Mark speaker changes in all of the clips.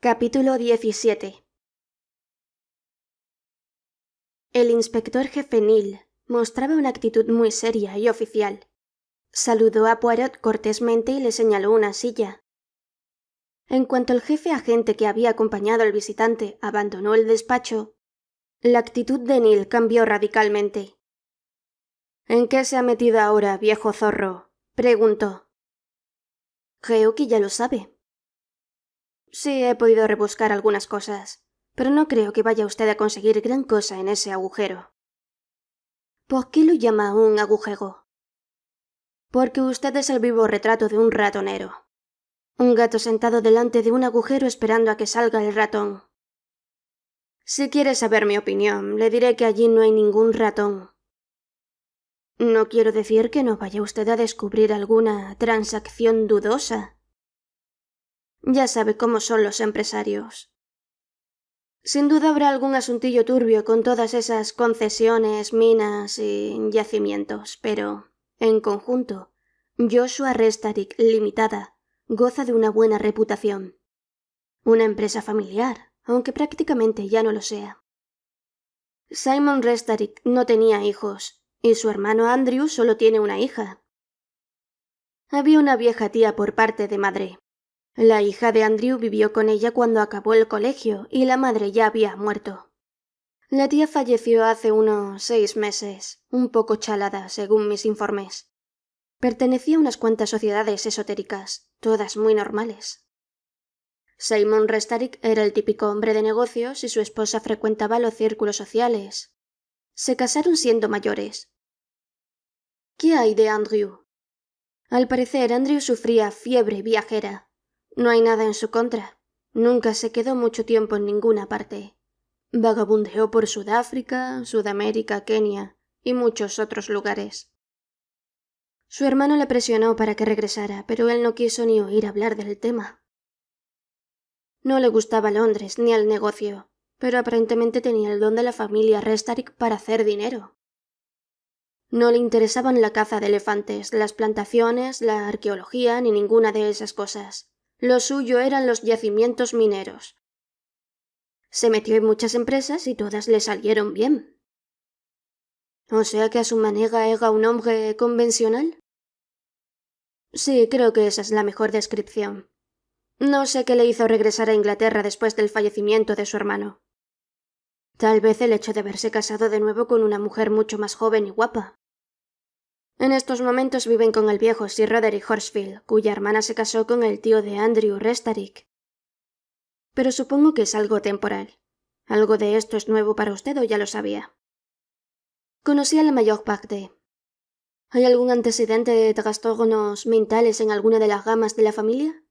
Speaker 1: Capítulo 17. El inspector jefe Neil mostraba una actitud muy seria y oficial. Saludó a Poirot cortésmente y le señaló una silla. En cuanto el jefe agente que había acompañado al visitante abandonó el despacho, la actitud de Neil cambió radicalmente. «¿En qué se ha metido ahora, viejo zorro?», preguntó. «Creo que ya lo sabe». «Sí, he podido rebuscar algunas cosas, pero no creo que vaya usted a conseguir gran cosa en ese agujero». «¿Por qué lo llama un agujero?» «Porque usted es el vivo retrato de un ratonero. Un gato sentado delante de un agujero esperando a que salga el ratón». «Si quiere saber mi opinión, le diré que allí no hay ningún ratón». «No quiero decir que no vaya usted a descubrir alguna transacción dudosa». «Ya sabe cómo son los empresarios». «Sin duda habrá algún asuntillo turbio con todas esas concesiones, minas y yacimientos, pero, en conjunto, Joshua Restaric Limitada goza de una buena reputación. Una empresa familiar, aunque prácticamente ya no lo sea. Simon Restaric no tenía hijos, y su hermano Andrew solo tiene una hija. Había una vieja tía por parte de madre. La hija de Andrew vivió con ella cuando acabó el colegio y la madre ya había muerto. La tía falleció hace unos 6 meses, un poco chalada, según mis informes. Pertenecía a unas cuantas sociedades esotéricas, todas muy normales. Simon Restaric era el típico hombre de negocios y su esposa frecuentaba los círculos sociales. Se casaron siendo mayores. ¿Qué hay de Andrew? Al parecer, Andrew sufría fiebre viajera. No hay nada en su contra. Nunca se quedó mucho tiempo en ninguna parte. Vagabundeó por Sudáfrica, Sudamérica, Kenia y muchos otros lugares. Su hermano le presionó para que regresara, pero él no quiso ni oír hablar del tema. No le gustaba Londres ni el negocio, pero aparentemente tenía el don de la familia Restaric para hacer dinero. No le interesaban la caza de elefantes, las plantaciones, la arqueología ni ninguna de esas cosas. Lo suyo eran los yacimientos mineros. Se metió en muchas empresas y todas le salieron bien. ¿O sea que a su manera era un hombre convencional? Sí, creo que esa es la mejor descripción. No sé qué le hizo regresar a Inglaterra después del fallecimiento de su hermano. Tal vez el hecho de haberse casado de nuevo con una mujer mucho más joven y guapa. En estos momentos viven con el viejo Sir Roderick Horsfield, cuya hermana se casó con el tío de Andrew Restaric. Pero supongo que es algo temporal. ¿Algo de esto es nuevo para usted o ya lo sabía? Conocía la mayor parte. ¿Hay algún antecedente de trastornos mentales en alguna de las ramas de la familia?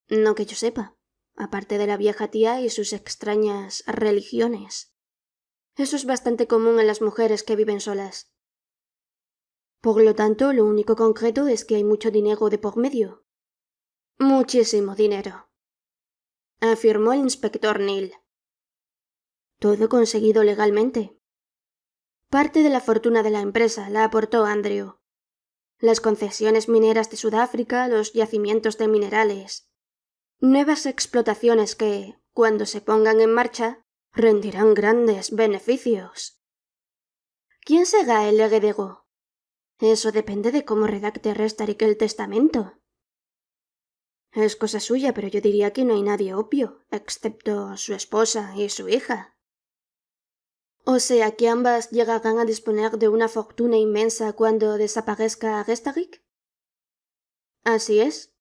Speaker 1: No que yo sepa, aparte de la vieja tía y sus extrañas religiones. Eso es bastante común en las mujeres que viven solas. Por lo tanto, lo único concreto es que hay mucho dinero de por medio. Muchísimo dinero, afirmó el inspector Neil. Todo conseguido legalmente. Parte de la fortuna de la empresa la aportó Andrew. Las concesiones mineras de Sudáfrica, los yacimientos de minerales. Nuevas explotaciones que, cuando se pongan en marcha, rendirán grandes beneficios. ¿Quién será el heredero? Eso depende de cómo redacte Restaric el testamento. Es cosa suya, pero yo diría que no hay nadie obvio, excepto su esposa y su hija. O sea que ambas llegarán a disponer de una fortuna inmensa cuando desaparezca Restaric. Así es.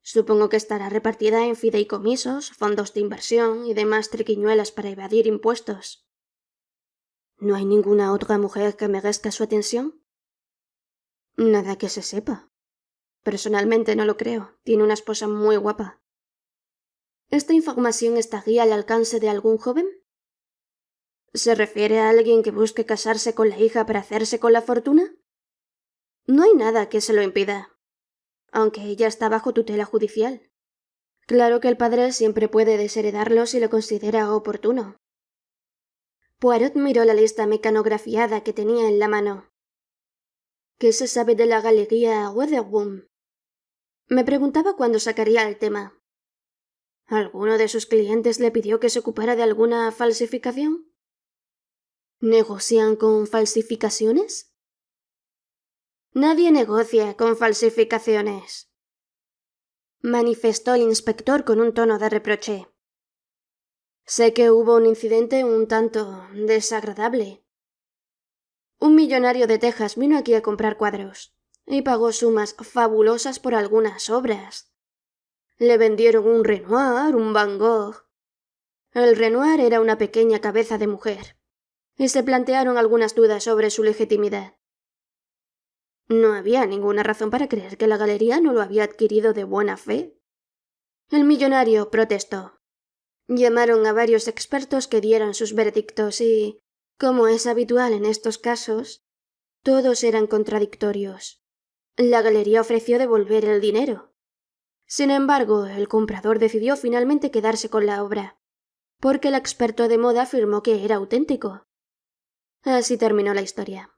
Speaker 1: Supongo que estará repartida en fideicomisos, fondos de inversión y demás triquiñuelas para evadir impuestos. ¿No hay ninguna otra mujer que merezca su atención? Nada que se sepa. Personalmente no lo creo. Tiene una esposa muy guapa. ¿Esta información estaría al alcance de algún joven? ¿Se refiere a alguien que busque casarse con la hija para hacerse con la fortuna? No hay nada que se lo impida, aunque ella está bajo tutela judicial. Claro que el padre siempre puede desheredarlo si lo considera oportuno. Poirot miró la lista mecanografiada que tenía en la mano. ¿Qué se sabe de la galería Weatherboom? Me preguntaba cuándo sacaría el tema. ¿Alguno de sus clientes le pidió que se ocupara de alguna falsificación? ¿Negocian con falsificaciones? Nadie negocia con falsificaciones, manifestó el inspector con un tono de reproche. Sé que hubo un incidente un tanto desagradable. Un millonario de Texas vino aquí a comprar cuadros y pagó sumas fabulosas por algunas obras. Le vendieron un Renoir, un Van Gogh. El Renoir era una pequeña cabeza de mujer, y se plantearon algunas dudas sobre su legitimidad. No había ninguna razón para creer que la galería no lo había adquirido de buena fe. El millonario protestó. Llamaron a varios expertos que dieran sus veredictos y, como es habitual en estos casos, todos eran contradictorios. La galería ofreció devolver el dinero. Sin embargo, el comprador decidió finalmente quedarse con la obra, porque el experto de moda afirmó que era auténtico. Así terminó la historia.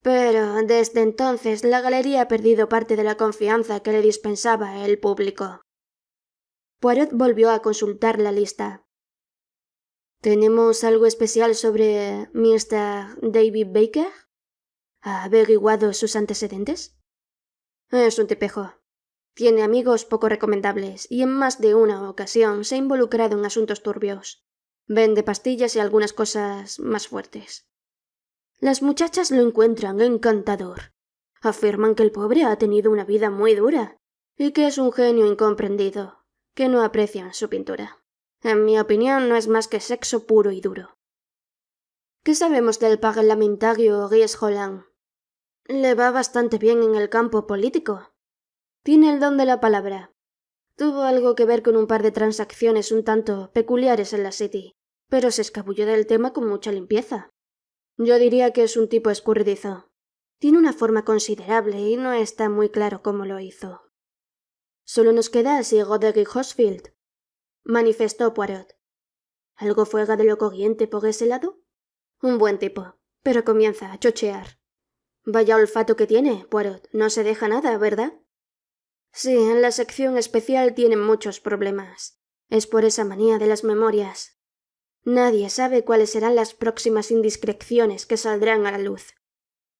Speaker 1: Pero desde entonces la galería ha perdido parte de la confianza que le dispensaba el público. Poirot volvió a consultar la lista. ¿Tenemos algo especial sobre Mr. David Baker? ¿Ha averiguado sus antecedentes? Es un tipejo. Tiene amigos poco recomendables y en más de una ocasión se ha involucrado en asuntos turbios. Vende pastillas y algunas cosas más fuertes. Las muchachas lo encuentran encantador. Afirman que el pobre ha tenido una vida muy dura y que es un genio incomprendido, que no aprecian su pintura. En mi opinión, no es más que sexo puro y duro. ¿Qué sabemos del parlamentario Ries Holland? Le va bastante bien en el campo político. Tiene el don de la palabra. Tuvo algo que ver con un par de transacciones un tanto peculiares en la City, pero se escabulló del tema con mucha limpieza. Yo diría que es un tipo escurridizo. Tiene una forma considerable y no está muy claro cómo lo hizo. Solo nos queda así Roderick Horsfield, manifestó Poirot. ¿Algo fuera de lo corriente por ese lado? Un buen tipo, pero comienza a chochear. Vaya olfato que tiene, Poirot. No se deja nada, ¿verdad? Sí, en la sección especial tienen muchos problemas. Es por esa manía de las memorias. Nadie sabe cuáles serán las próximas indiscreciones que saldrán a la luz.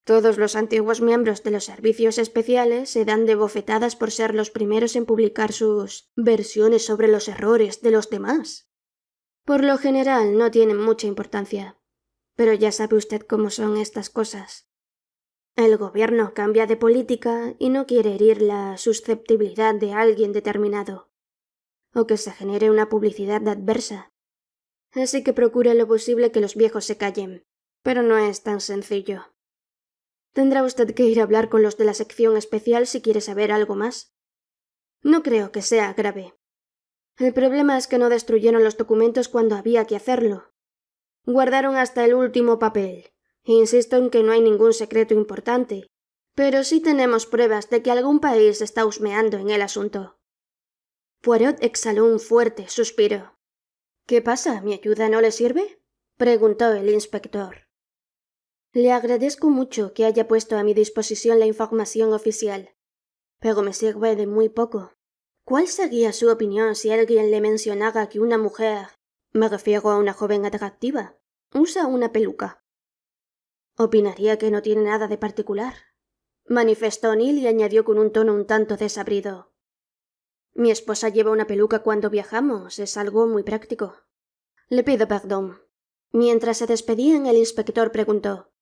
Speaker 1: Todos los antiguos miembros de los servicios especiales se dan de bofetadas por ser los primeros en publicar sus versiones sobre los errores de los demás. Por lo general no tienen mucha importancia, pero ya sabe usted cómo son estas cosas. El gobierno cambia de política y no quiere herir la susceptibilidad de alguien determinado, o que se genere una publicidad adversa. Así que procure lo posible que los viejos se callen, pero no es tan sencillo. Tendrá usted que ir a hablar con los de la sección especial si quiere saber algo más. No creo que sea grave. El problema es que no destruyeron los documentos cuando había que hacerlo. Guardaron hasta el último papel. Insisto en que no hay ningún secreto importante, pero sí tenemos pruebas de que algún país está husmeando en el asunto. Poirot exhaló un fuerte suspiro. ¿Qué pasa? ¿Mi ayuda no le sirve?, preguntó el inspector. Le agradezco mucho que haya puesto a mi disposición la información oficial, pero me sirve de muy poco. ¿Cuál sería su opinión si alguien le mencionara que una mujer, me refiero a una joven atractiva, usa una peluca? Opinaría que no tiene nada de particular, manifestó Neil y añadió con un tono un tanto desabrido. Mi esposa lleva una peluca cuando viajamos, es algo muy práctico. Le pido perdón. Mientras se despedían, el inspector preguntó: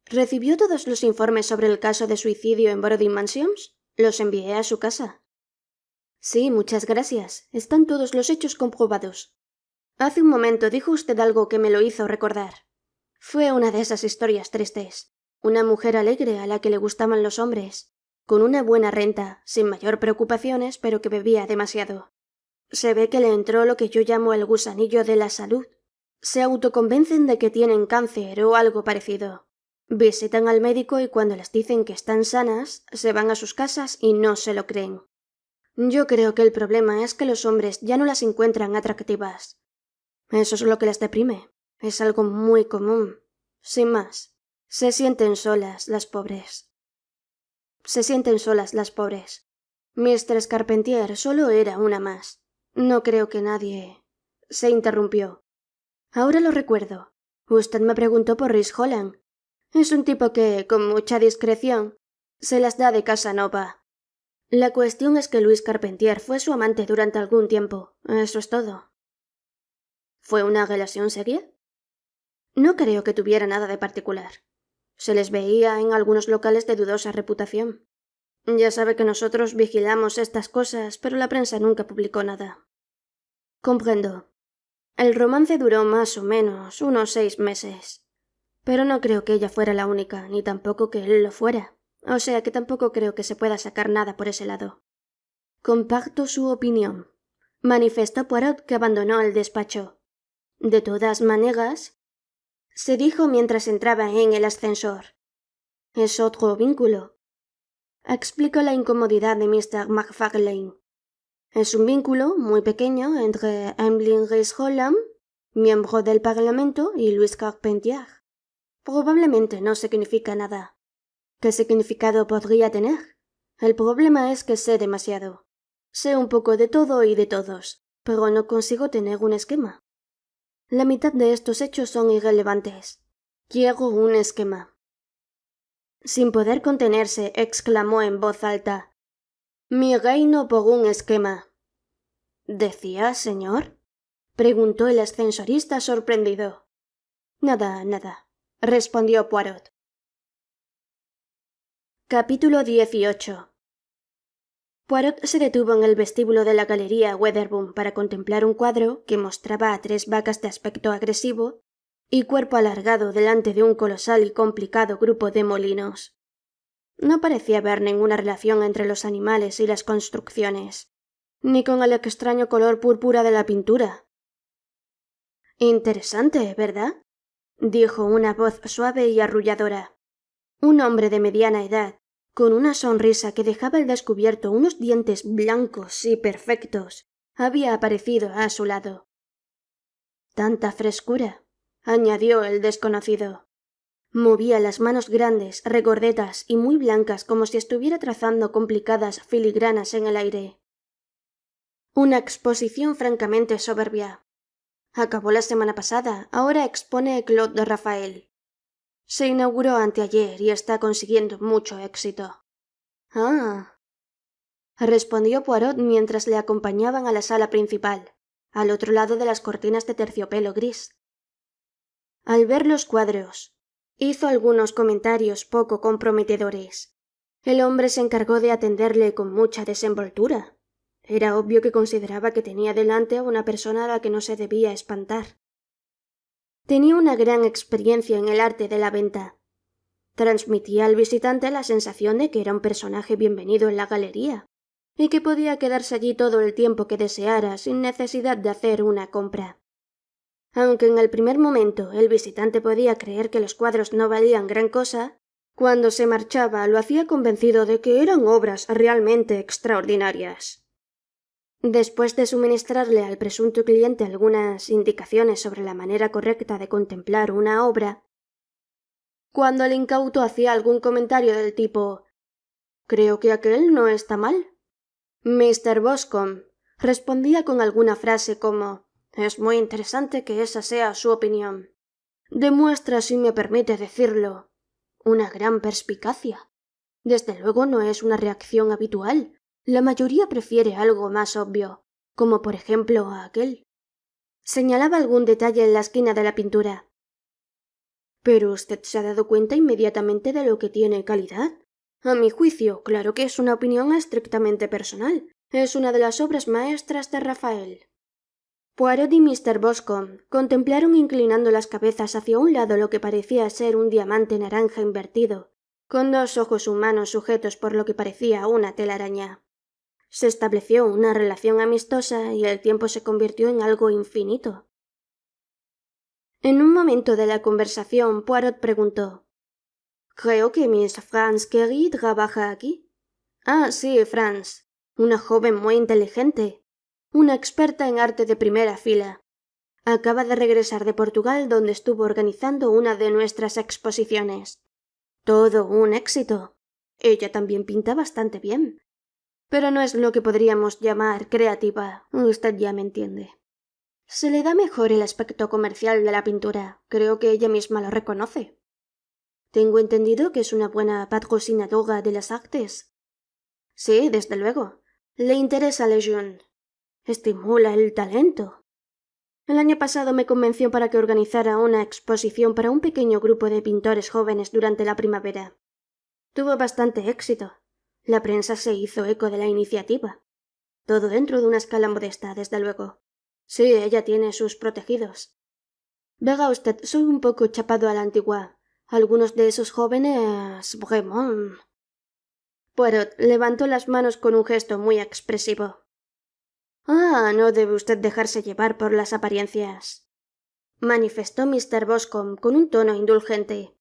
Speaker 1: ¿Recibió todos los informes sobre el caso de suicidio en Brody Mansions? Los envié a su casa. Sí, muchas gracias. Están todos los hechos comprobados. Hace un momento dijo usted algo que me lo hizo recordar. Fue una de esas historias tristes. Una mujer alegre a la que le gustaban los hombres, con una buena renta, sin mayor preocupaciones, pero que bebía demasiado. Se ve que le entró lo que yo llamo el gusanillo de la salud. Se autoconvencen de que tienen cáncer o algo parecido. Visitan al médico y cuando les dicen que están sanas, se van a sus casas y no se lo creen. Yo creo que el problema es que los hombres ya no las encuentran atractivas. Eso es lo que las deprime. Es algo muy común. Sin más. Se sienten solas las pobres. Mr. Carpentier solo era una más. No creo que nadie... Se interrumpió. Ahora lo recuerdo. Usted me preguntó por Rhys Holland. Es un tipo que, con mucha discreción, se las da de Casanova. La cuestión es que Louis Carpentier fue su amante durante algún tiempo. Eso es todo. ¿Fue una relación seria? No creo que tuviera nada de particular. Se les veía en algunos locales de dudosa reputación. Ya sabe que nosotros vigilamos estas cosas, pero la prensa nunca publicó nada. Comprendo. El romance duró más o menos unos 6 meses. Pero no creo que ella fuera la única, ni tampoco que él lo fuera. O sea que tampoco creo que se pueda sacar nada por ese lado. Comparto su opinión, manifestó Poirot, que abandonó el despacho. De todas maneras, se dijo mientras entraba en el ascensor. Es otro vínculo. Explicó la incomodidad de Mr. McFarlane. Es un vínculo muy pequeño entre Emmeline Rhys Holland, miembro del Parlamento, y Louis Carpentier. Probablemente no significa nada. ¿Qué significado podría tener? El problema es que sé demasiado. Sé un poco de todo y de todos, pero no consigo tener un esquema. La mitad de estos hechos son irrelevantes. Quiero un esquema. Sin poder contenerse, exclamó en voz alta: «Mi reino por un esquema». ¿Decía, señor?, preguntó el ascensorista sorprendido. Nada, respondió Poirot. Capítulo 18. Poirot se detuvo en el vestíbulo de la galería Weatherboom para contemplar un cuadro que mostraba a 3 vacas de aspecto agresivo y cuerpo alargado delante de un colosal y complicado grupo de molinos. No parecía haber ninguna relación entre los animales y las construcciones, ni con el extraño color púrpura de la pintura. «Interesante, ¿verdad?», dijo una voz suave y arrulladora. Un hombre de mediana edad, con una sonrisa que dejaba al descubierto unos dientes blancos y perfectos, había aparecido a su lado. «Tanta frescura», añadió el desconocido. Movía las manos grandes, regordetas y muy blancas como si estuviera trazando complicadas filigranas en el aire. Una exposición francamente soberbia. Acabó la semana pasada, ahora expone Claude de Rafael. Se inauguró anteayer y está consiguiendo mucho éxito. «Ah», respondió Poirot mientras le acompañaban a la sala principal, al otro lado de las cortinas de terciopelo gris. Al ver los cuadros, hizo algunos comentarios poco comprometedores. El hombre se encargó de atenderle con mucha desenvoltura. Era obvio que consideraba que tenía delante a una persona a la que no se debía espantar. Tenía una gran experiencia en el arte de la venta. Transmitía al visitante la sensación de que era un personaje bienvenido en la galería y que podía quedarse allí todo el tiempo que deseara sin necesidad de hacer una compra. Aunque en el primer momento el visitante podía creer que los cuadros no valían gran cosa, cuando se marchaba lo hacía convencido de que eran obras realmente extraordinarias. Después de suministrarle al presunto cliente algunas indicaciones sobre la manera correcta de contemplar una obra, cuando el incauto hacía algún comentario del tipo «Creo que aquel no está mal», Mr. Boscombe respondía con alguna frase como «Es muy interesante que esa sea su opinión. Demuestra, si me permite decirlo, una gran perspicacia. Desde luego no es una reacción habitual. La mayoría prefiere algo más obvio, como por ejemplo a aquel». Señalaba algún detalle en la esquina de la pintura. «Pero usted se ha dado cuenta inmediatamente de lo que tiene calidad. A mi juicio, claro que es una opinión estrictamente personal. Es una de las obras maestras de Rafael». Poirot y Mr. Boscombe contemplaron inclinando las cabezas hacia un lado lo que parecía ser un diamante naranja invertido, con 2 ojos humanos sujetos por lo que parecía una telaraña. Se estableció una relación amistosa y el tiempo se convirtió en algo infinito. En un momento de la conversación, Poirot preguntó: «Creo que Miss France Carey trabaja aquí». «Ah, sí, France. Una joven muy inteligente. Una experta en arte de primera fila. Acaba de regresar de Portugal, donde estuvo organizando una de nuestras exposiciones. Todo un éxito. Ella también pinta bastante bien. pero no es lo que podríamos llamar creativa, usted ya me entiende. Se le da mejor el aspecto comercial de la pintura, creo que ella misma lo reconoce. Tengo entendido que es una buena patrocinadora de las artes. Sí, desde luego. Le interesa Le Jeune. Estimula el talento. El año pasado me convenció para que organizara una exposición para un pequeño grupo de pintores jóvenes durante la primavera. Tuvo bastante éxito. La prensa se hizo eco de la iniciativa. Todo dentro de una escala modesta, desde luego. Sí, ella tiene sus protegidos. Verá usted, soy un poco chapado a la antigua. Algunos de esos jóvenes... Vraiment... Poirot levantó las manos con un gesto muy expresivo. Ah, no debe usted dejarse llevar por las apariencias, manifestó Mr. Boscombe con un tono indulgente.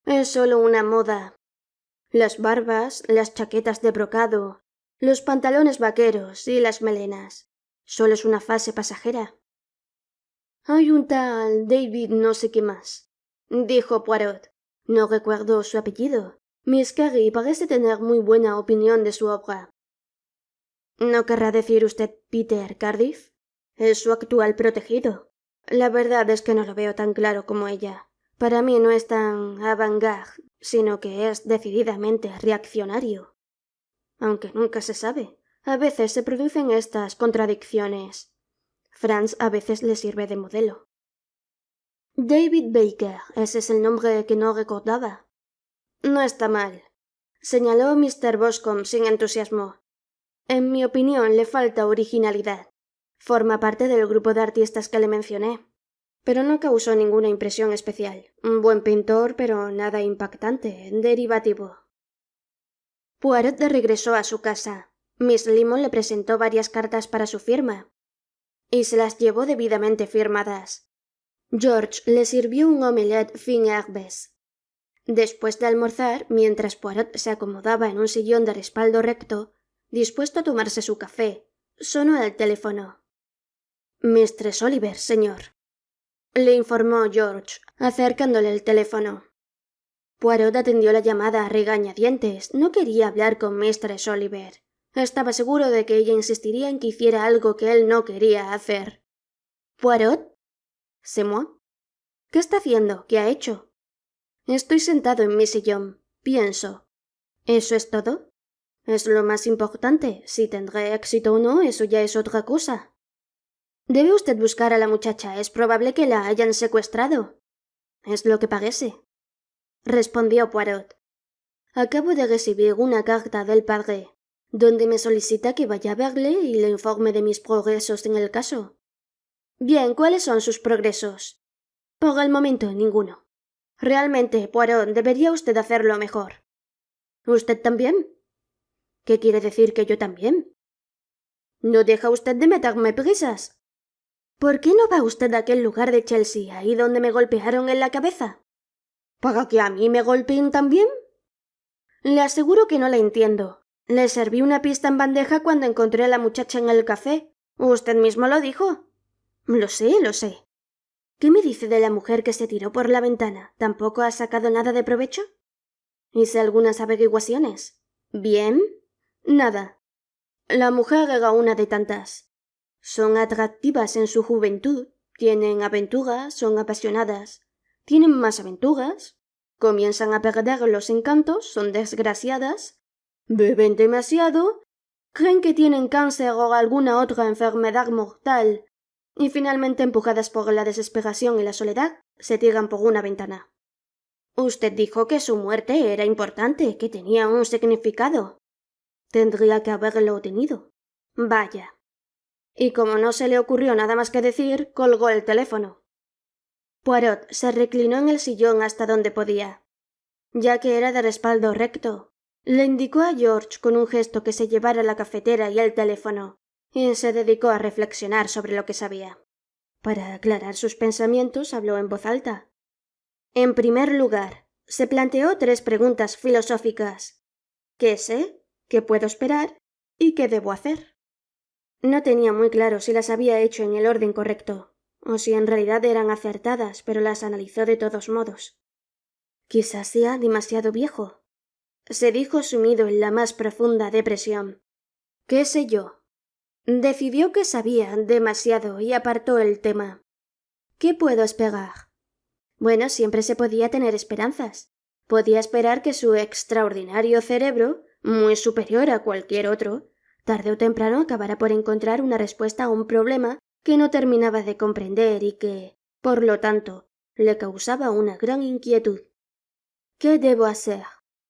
Speaker 1: Es solo una moda. Las barbas, las chaquetas de brocado, los pantalones vaqueros y las melenas. Solo es una fase pasajera. Hay un tal David no sé qué más, dijo Poirot. No recuerdo su apellido. Miss Carey parece tener muy buena opinión de su obra. ¿No querrá decir usted Peter Cardiff? Es su actual protegido. La verdad es que no lo veo tan claro como ella. Para mí no es tan avant-garde, sino que es decididamente reaccionario. Aunque nunca se sabe. A veces se producen estas contradicciones. Franz a veces le sirve de modelo. David Baker, ese es el nombre que no recordaba. No está mal, señaló Mr. Boscombe sin entusiasmo. En mi opinión le falta originalidad. Forma parte del grupo de artistas que le mencioné, pero no causó ninguna impresión especial. Un buen pintor, pero nada impactante, derivativo. Poirot regresó a su casa. Miss Limon le presentó varias cartas para su firma, y se las llevó debidamente firmadas. George le sirvió un omelette fin herbes. Después de almorzar, mientras Poirot se acomodaba en un sillón de respaldo recto, dispuesto a tomarse su café, sonó el teléfono. Mistress Oliver, señor, le informó George, acercándole el teléfono. Poirot atendió la llamada a regañadientes. No quería hablar con Mistress Oliver. Estaba seguro de que ella insistiría en que hiciera algo que él no quería hacer. ¿Poirot? ¿C'est moi? ¿Qué está haciendo? ¿Qué ha hecho? Estoy sentado en mi sillón. Pienso. ¿Eso es todo? Es lo más importante. Si tendré éxito o no, eso ya es otra cosa. Debe usted buscar a la muchacha. Es probable que la hayan secuestrado. Es lo que parece, respondió Poirot. Acabo de recibir una carta del padre, donde me solicita que vaya a verle y le informe de mis progresos en el caso. Bien, ¿cuáles son sus progresos? Por el momento, ninguno. Realmente, Poirot, debería usted hacerlo mejor. ¿Usted también? ¿Qué quiere decir que yo también? ¿No deja usted de meterme prisas? ¿Por qué no va usted a aquel lugar de Chelsea, ahí donde me golpearon en la cabeza? ¿Para que a mí me golpeen también? Le aseguro que no la entiendo. Le serví una pista en bandeja cuando encontré a la muchacha en el café. Usted mismo lo dijo. Lo sé, lo sé. ¿Qué me dice de la mujer que se tiró por la ventana? ¿Tampoco ha sacado nada de provecho? Hice algunas averiguaciones. ¿Bien? Nada. La mujer era una de tantas. Son atractivas en su juventud, tienen aventuras, son apasionadas, tienen más aventuras, comienzan a perder los encantos, son desgraciadas, beben demasiado, creen que tienen cáncer o alguna otra enfermedad mortal, y finalmente, empujadas por la desesperación y la soledad, se tiran por una ventana. Usted dijo que su muerte era importante, que tenía un significado. Tendría que haberlo tenido. Vaya. Y como no se le ocurrió nada más que decir, colgó el teléfono. Poirot se reclinó en el sillón hasta donde podía. Ya que era de respaldo recto, le indicó a George con un gesto que se llevara la cafetera y el teléfono, y se dedicó a reflexionar sobre lo que sabía. Para aclarar sus pensamientos, habló en voz alta. En primer lugar, se planteó 3 preguntas filosóficas. ¿Qué sé? ¿Qué puedo esperar? ¿Y qué debo hacer? No tenía muy claro si las había hecho en el orden correcto, o si en realidad eran acertadas, pero las analizó de todos modos. Quizás sea demasiado viejo, se dijo sumido en la más profunda depresión. ¿Qué sé yo? Decidió que sabía demasiado y apartó el tema. ¿Qué puedo esperar? Bueno, siempre se podía tener esperanzas. Podía esperar que su extraordinario cerebro, muy superior a cualquier otro, tarde o temprano acabara por encontrar una respuesta a un problema que no terminaba de comprender y que, por lo tanto, le causaba una gran inquietud. ¿Qué debo hacer?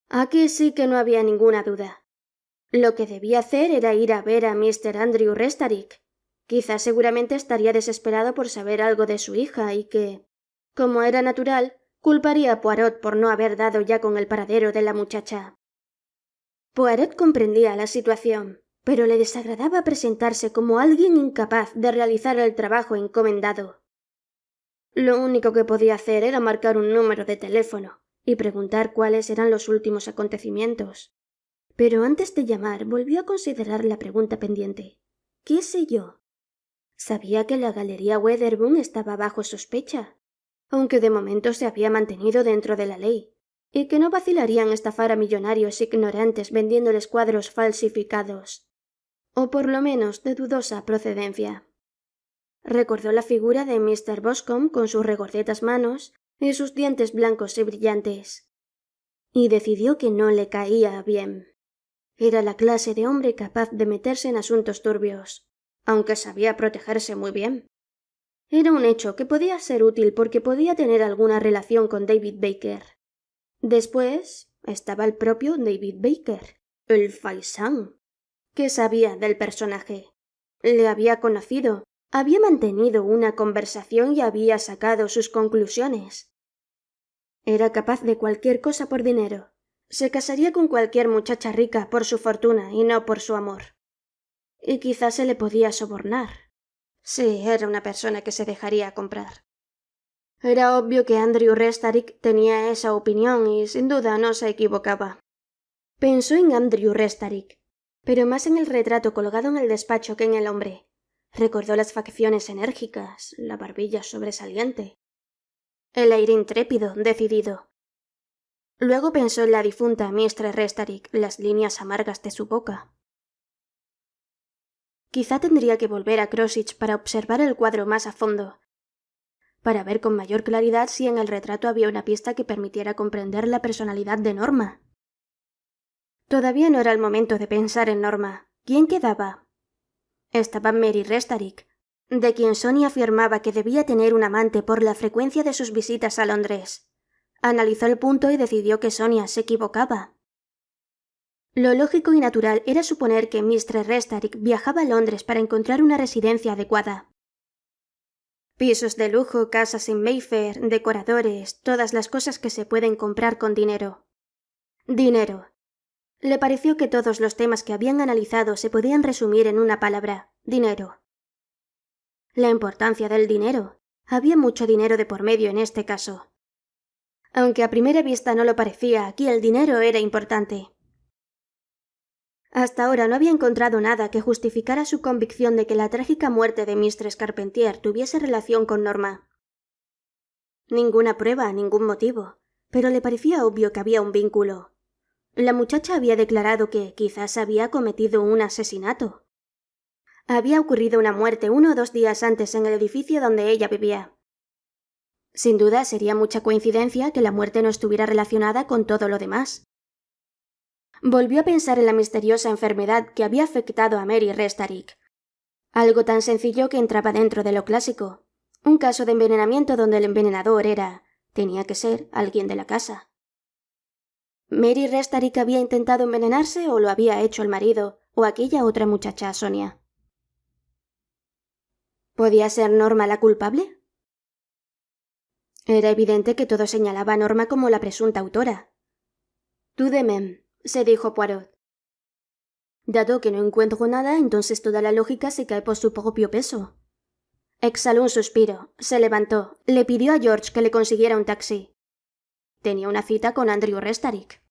Speaker 1: Aquí sí que no había ninguna duda. Lo que debía hacer era ir a ver a Mr. Andrew Restarick. Quizás seguramente estaría desesperado por saber algo de su hija y que, como era natural, culparía a Poirot por no haber dado ya con el paradero de la muchacha. Poirot comprendía la situación, pero le desagradaba presentarse como alguien incapaz de realizar el trabajo encomendado. Lo único que podía hacer era marcar un número de teléfono y preguntar cuáles eran los últimos acontecimientos. Pero antes de llamar volvió a considerar la pregunta pendiente. ¿Qué sé yo? Sabía que la Galería Wedderburn estaba bajo sospecha, aunque de momento se había mantenido dentro de la ley, y que no vacilarían estafar a millonarios ignorantes vendiéndoles cuadros falsificados, o por lo menos de dudosa procedencia. Recordó la figura de Mr. Boscombe con sus regordetas manos y sus dientes blancos y brillantes, y decidió que no le caía bien. Era la clase de hombre capaz de meterse en asuntos turbios, aunque sabía protegerse muy bien. Era un hecho que podía ser útil porque podía tener alguna relación con David Baker. Después estaba el propio David Baker, el faisán. ¿Qué sabía del personaje? Le había conocido, había mantenido una conversación y había sacado sus conclusiones. Era capaz de cualquier cosa por dinero. Se casaría con cualquier muchacha rica por su fortuna y no por su amor. Y quizás se le podía sobornar. Sí, era una persona que se dejaría comprar. Era obvio que Andrew Restarick tenía esa opinión y sin duda no se equivocaba. Pensó en Andrew Restarick, pero más en el retrato colgado en el despacho que en el hombre. Recordó las facciones enérgicas, la barbilla sobresaliente, el aire intrépido, decidido. Luego pensó en la difunta Mistress Restarick, las líneas amargas de su boca. Quizá tendría que volver a Crossitch para observar el cuadro más a fondo, para ver con mayor claridad si en el retrato había una pista que permitiera comprender la personalidad de Norma. Todavía no era el momento de pensar en Norma. ¿Quién quedaba? Estaba Mary Restarick, de quien Sonia afirmaba que debía tener un amante por la frecuencia de sus visitas a Londres. Analizó el punto y decidió que Sonia se equivocaba. Lo lógico y natural era suponer que Mistress Restarick viajaba a Londres para encontrar una residencia adecuada. Pisos de lujo, casas en Mayfair, decoradores, todas las cosas que se pueden comprar con dinero. Dinero. Le pareció que todos los temas que habían analizado se podían resumir en una palabra: dinero. La importancia del dinero. Había mucho dinero de por medio en este caso. Aunque a primera vista no lo parecía, aquí el dinero era importante. Hasta ahora no había encontrado nada que justificara su convicción de que la trágica muerte de Mistress Carpentier tuviese relación con Norma. Ninguna prueba, ningún motivo, pero le parecía obvio que había un vínculo. La muchacha había declarado que quizás había cometido un asesinato. Había ocurrido una muerte 1 o 2 días antes en el edificio donde ella vivía. Sin duda sería mucha coincidencia que la muerte no estuviera relacionada con todo lo demás. Volvió a pensar en la misteriosa enfermedad que había afectado a Mary Restarick. Algo tan sencillo que entraba dentro de lo clásico. Un caso de envenenamiento donde el envenenador tenía que ser alguien de la casa. ¿Mary Restarick había intentado envenenarse o lo había hecho el marido o aquella otra muchacha, Sonia? ¿Podía ser Norma la culpable? Era evidente que todo señalaba a Norma como la presunta autora. «Tout de même», se dijo Poirot. Dado que no encuentro nada, entonces toda la lógica se cae por su propio peso. Exhaló un suspiro, se levantó, le pidió a George que le consiguiera un taxi. Tenía una cita con Andrew Restarick.